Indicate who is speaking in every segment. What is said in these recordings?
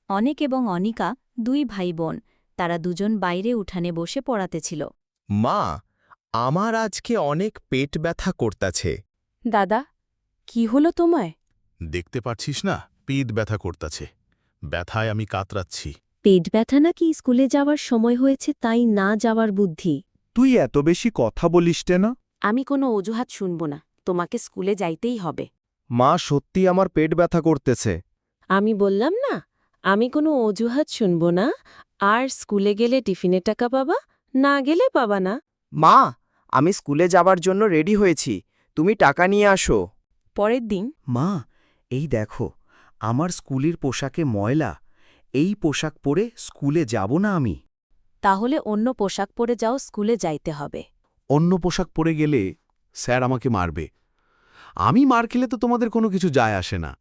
Speaker 1: অনেক এবং অনিকা দুই ভাই বোন। তারা দুজন বাইরে উঠানে বসে পড়াতেছিল।
Speaker 2: মা, আমার আজকে অনেক পেট ব্যথা করতাছে।
Speaker 3: দাদা, কি হলো তোমায়?
Speaker 4: দেখতে পাচ্ছিস না, পিঠ ব্যথা করতাছে। ব্যথায় আমি কাতরাচ্ছি।
Speaker 1: পেট ব্যথা নাকি স্কুলে যাওয়ার সময় হয়েছে তাই না যাওয়ার বুদ্ধি?
Speaker 5: তুই এত বেশি কথা বলিস না?
Speaker 3: আমি কোনো অজুহাত শুনব না, তোমাকে স্কুলে যাইতেই হবে।
Speaker 5: মা, সত্যি আমার পেট ব্যথা করতেছে।
Speaker 3: আমি বললাম না, আমি কোনো অজুহাত শুনব না। আর স্কুলে গেলে টিফিনের টাকা পাবা, না গেলে পাবা না।
Speaker 6: মা, আমি স্কুলে যাবার জন্য রেডি হয়েছি, তুমি টাকা নিয়ে আসো।
Speaker 3: পরের দিন
Speaker 7: মা, এই দেখো, আমার স্কুলের পোশাকে ময়লা। এই পোশাক পরে স্কুলে যাব না আমি।
Speaker 3: তাহলে অন্য পোশাক পরে যাও, স্কুলে যাইতে হবে।
Speaker 4: অন্য পোশাক পরে গেলে স্যার আমাকে মারবে। আমি মার খেলে তো তোমাদের কোনো কিছু যায় আসে না।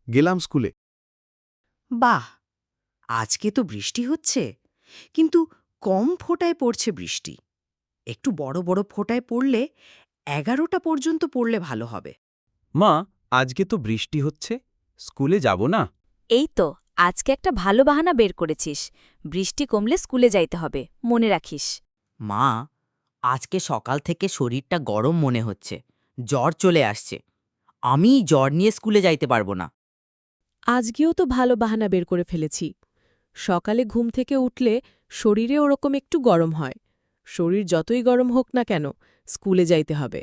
Speaker 4: গেলাম স্কুলে।
Speaker 8: বাহ, আজকে তো বৃষ্টি হচ্ছে, কিন্তু কম ফোঁটায় পড়ছে বৃষ্টি। একটু বড় বড় ফোঁটায় পড়লে 11টা পর্যন্ত পড়লে ভালো হবে।
Speaker 9: মা, আজকে তো বৃষ্টি হচ্ছে, স্কুলে যাব না।
Speaker 1: এই তো, আজকে একটা ভালো বাহানা বের করেছিস। বৃষ্টি কমলে স্কুলে যাইতে হবে, মনে রাখিস।
Speaker 8: মা, আজকে সকাল থেকে শরীরটা গরম মনে হচ্ছে, জ্বর চলে আসছে। আমি জ্বর নিয়ে স্কুলে যাইতে পারবো না।
Speaker 3: আজকেও তো ভালো বাহানা বের করে ফেলেছি। সকালে ঘুম থেকে উঠলে শরীরে ওরকম একটু গরম হয়। শরীর যতই গরম হোক না কেন, স্কুলে যাইতে হবে।